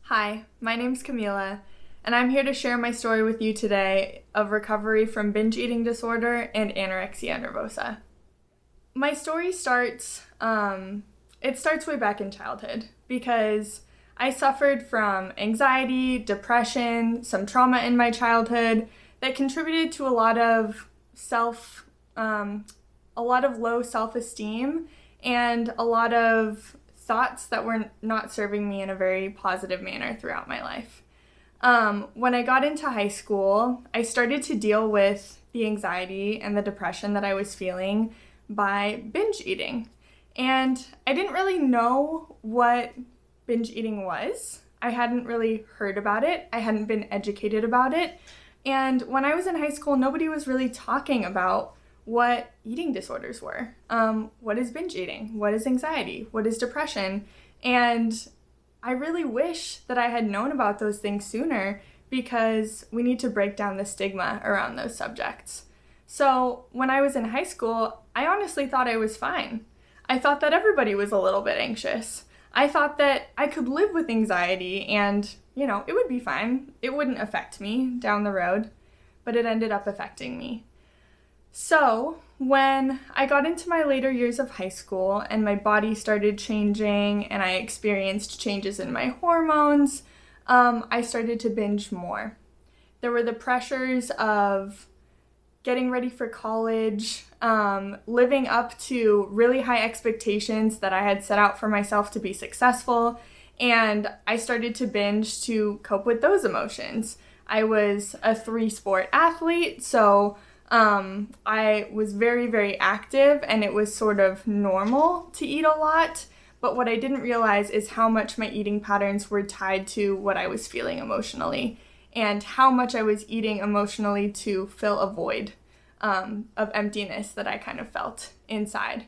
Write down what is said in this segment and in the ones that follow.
Hi, my name's Kamila, and I'm here to share my story with you today of recovery from binge eating disorder and anorexia nervosa. My story starts way back in childhood because I suffered from anxiety, depression, some trauma in my childhood that contributed to a lot of low self-esteem and a lot of thoughts that were not serving me in a very positive manner throughout my life. When I got into high school, I started to deal with the anxiety and the depression that I was feeling by binge eating. And I didn't really know what binge eating was. I hadn't really heard about it. I hadn't been educated about it. And when I was in high school, nobody was really talking about what eating disorders were. What is binge eating? What is anxiety? What is depression? And I really wish that I had known about those things sooner because we need to break down the stigma around those subjects. So when I was in high school, I honestly thought I was fine. I thought that everybody was a little bit anxious. I thought that I could live with anxiety and, it would be fine. It wouldn't affect me down the road, but it ended up affecting me. So when I got into my later years of high school and my body started changing and I experienced changes in my hormones, I started to binge more. There were the pressures of getting ready for college, living up to really high expectations that I had set out for myself to be successful, and I started to binge to cope with those emotions. I was a 3-sport athlete, so I was very, very active, and it was sort of normal to eat a lot, but what I didn't realize is how much my eating patterns were tied to what I was feeling emotionally, and how much I was eating emotionally to fill a void of emptiness that I kind of felt inside.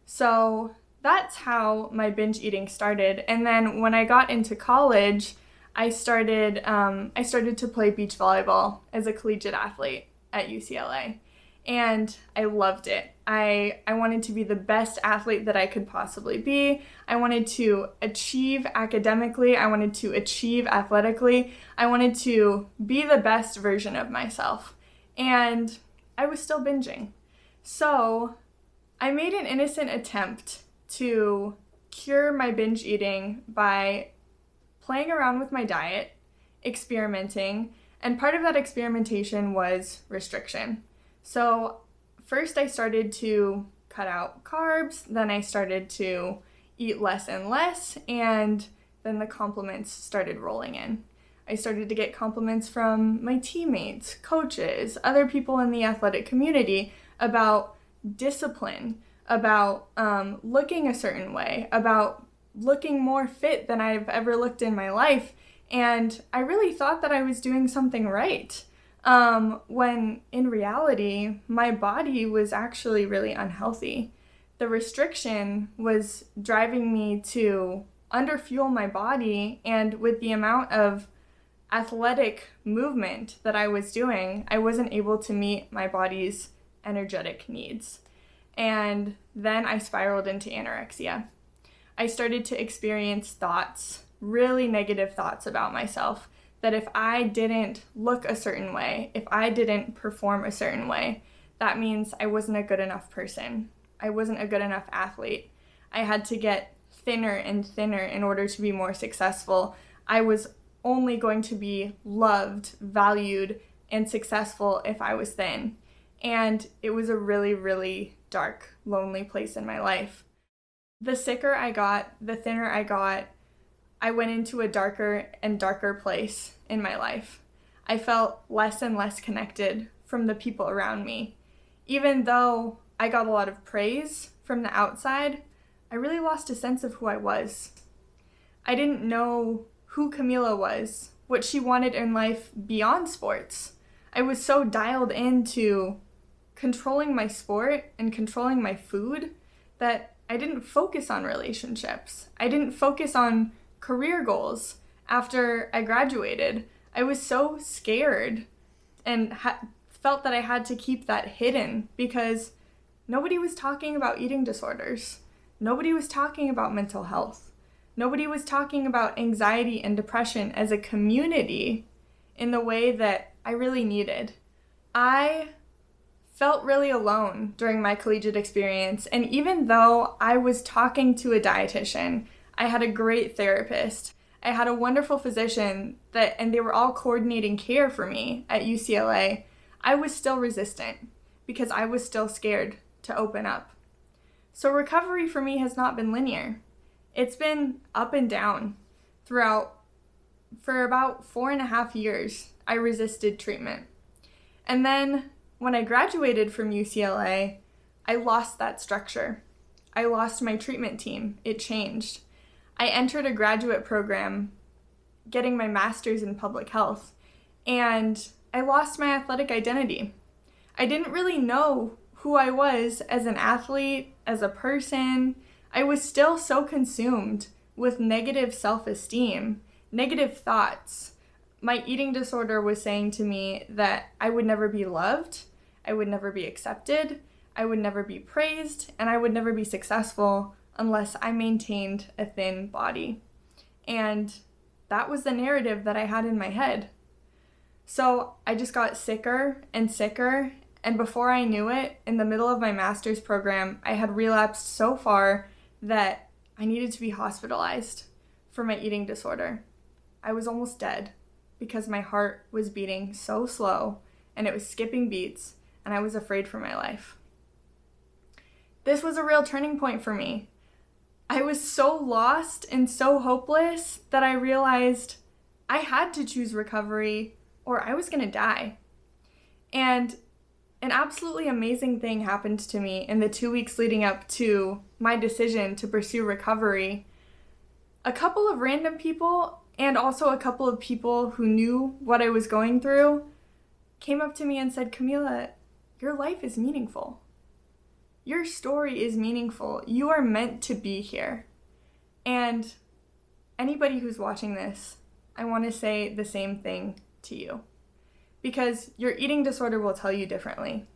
So that's how my binge eating started, and then when I got into college, I started to play beach volleyball as a collegiate athlete at UCLA, and I loved it. I wanted to be the best athlete that I could possibly be. I wanted to achieve academically. I wanted to achieve athletically. I wanted to be the best version of myself, and I was still binging. So I made an innocent attempt to cure my binge eating by playing around with my diet, experimenting, and part of that experimentation was restriction. So first I started to cut out carbs, then I started to eat less and less, and then the compliments started rolling in. I started to get compliments from my teammates, coaches, other people in the athletic community about discipline, about looking a certain way, about looking more fit than I've ever looked in my life. And I really thought that I was doing something right, when in reality, my body was actually really unhealthy. The restriction was driving me to underfuel my body, and with the amount of athletic movement that I was doing, I wasn't able to meet my body's energetic needs. And then I spiraled into anorexia. I started to experience thoughts, really negative thoughts about myself, that if I didn't look a certain way, if I didn't perform a certain way, that means I wasn't a good enough person. I wasn't a good enough athlete. I had to get thinner and thinner in order to be more successful. I was only going to be loved, valued, and successful if I was thin. And it was a really, really dark, lonely place in my life. The sicker I got, the thinner I got, I went into a darker and darker place in my life. I felt less and less connected from the people around me. Even though I got a lot of praise from the outside, I really lost a sense of who I was. I didn't know who Kamila was, what she wanted in life beyond sports. I was so dialed into controlling my sport and controlling my food that I didn't focus on relationships. I didn't focus on career goals after I graduated. I was so scared and felt that I had to keep that hidden because nobody was talking about eating disorders. Nobody was talking about mental health. Nobody was talking about anxiety and depression as a community in the way that I really needed. I felt really alone during my collegiate experience, and even though I was talking to a dietitian, I had a great therapist, I had a wonderful physician and they were all coordinating care for me at UCLA, I was still resistant because I was still scared to open up. So recovery for me has not been linear. It's been up and down throughout. For about 4.5 years, I resisted treatment. And then when I graduated from UCLA, I lost that structure. I lost my treatment team. It changed. I entered a graduate program getting my master's in public health, and I lost my athletic identity. I didn't really know who I was as an athlete, as a person. I was still so consumed with negative self-esteem, negative thoughts. My eating disorder was saying to me that I would never be loved, I would never be accepted, I would never be praised, and I would never be successful unless I maintained a thin body. And that was the narrative that I had in my head. So I just got sicker and sicker, and before I knew it, in the middle of my master's program, I had relapsed so far that I needed to be hospitalized for my eating disorder. I was almost dead because my heart was beating so slow and it was skipping beats, and I was afraid for my life. This was a real turning point for me. I was so lost and so hopeless that I realized I had to choose recovery or I was going to die. And an absolutely amazing thing happened to me in the 2 weeks leading up to my decision to pursue recovery. A couple of random people, and also a couple of people who knew what I was going through, came up to me and said, "Kamila, your life is meaningful. Your story is meaningful. You are meant to be here." And anybody who's watching this, I want to say the same thing to you. Because your eating disorder will tell you differently.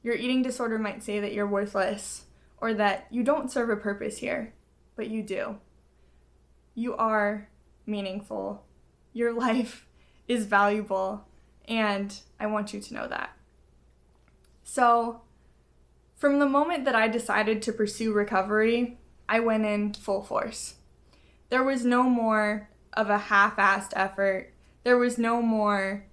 Your eating disorder might say that you're worthless or that you don't serve a purpose here, but you do. You are meaningful. Your life is valuable, and I want you to know that. So, from the moment that I decided to pursue recovery, I went in full force. There was no more of a half-assed effort. There was no more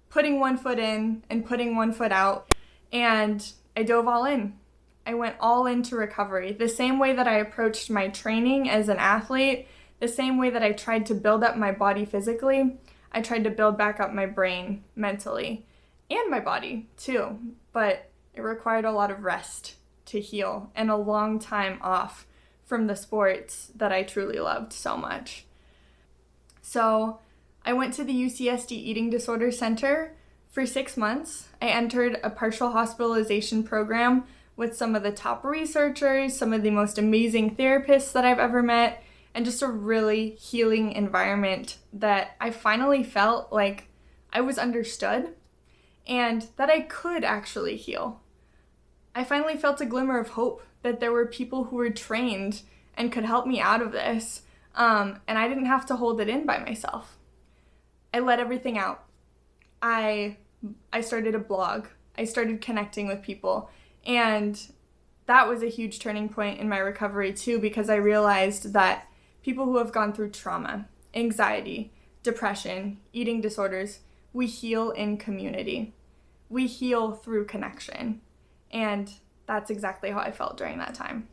putting one foot in and putting one foot out, and I dove all in. I went all into recovery. The same way that I approached my training as an athlete, the same way that I tried to build up my body physically, I tried to build back up my brain mentally, and my body too, but it required a lot of rest to heal and a long time off from the sports that I truly loved so much. So I went to the UCSD Eating Disorder Center for 6 months. I entered a partial hospitalization program with some of the top researchers, some of the most amazing therapists that I've ever met, and just a really healing environment that I finally felt like I was understood and that I could actually heal. I finally felt a glimmer of hope that there were people who were trained and could help me out of this, and I didn't have to hold it in by myself. I let everything out. I started a blog. I started connecting with people, and that was a huge turning point in my recovery too, because I realized that people who have gone through trauma, anxiety, depression, eating disorders, we heal in community. We heal through connection. And that's exactly how I felt during that time.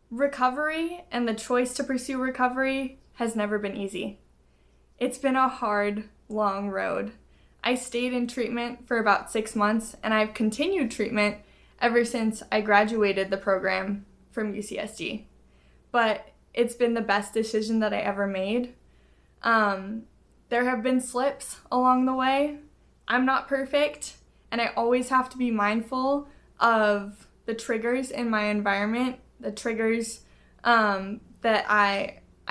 Recovery and the choice to pursue recovery has never been easy. It's been a hard, long road. I stayed in treatment for about 6 months, and I've continued treatment ever since I graduated the program from UCSD. But it's been the best decision that I ever made. There have been slips along the way. I'm not perfect, and I always have to be mindful of the triggers in my environment, the triggers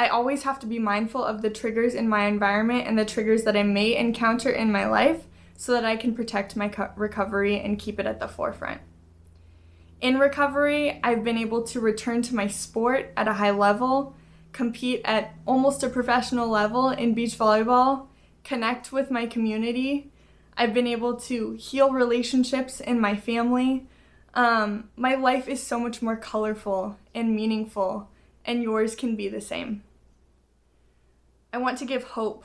I always have to be mindful of the triggers in my environment and the triggers that I may encounter in my life so that I can protect my recovery and keep it at the forefront. In recovery, I've been able to return to my sport at a high level, compete at almost a professional level in beach volleyball, connect with my community. I've been able to heal relationships in my family. My life is so much more colorful and meaningful, and yours can be the same. I want to give hope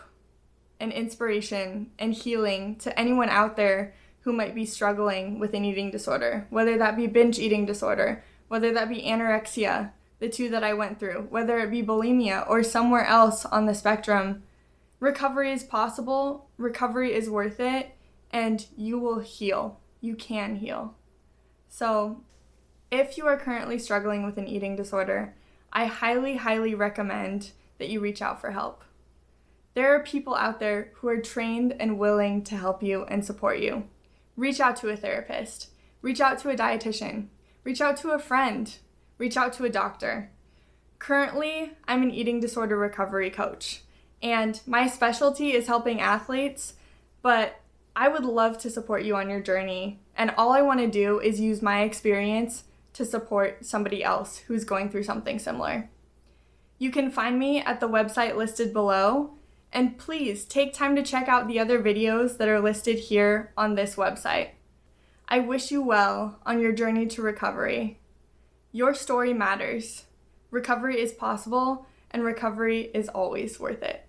and inspiration and healing to anyone out there who might be struggling with an eating disorder, whether that be binge eating disorder, whether that be anorexia, the two that I went through, whether it be bulimia or somewhere else on the spectrum. Recovery is possible, recovery is worth it, and you will heal. You can heal. So, if you are currently struggling with an eating disorder, I highly, highly recommend that you reach out for help. There are people out there who are trained and willing to help you and support you. Reach out to a therapist. Reach out to a dietitian. Reach out to a friend. Reach out to a doctor. Currently, I'm an eating disorder recovery coach, and my specialty is helping athletes, but I would love to support you on your journey, and all I want to do is use my experience to support somebody else who's going through something similar. You can find me at the website listed below, and please take time to check out the other videos that are listed here on this website. I wish you well on your journey to recovery. Your story matters. Recovery is possible, and recovery is always worth it.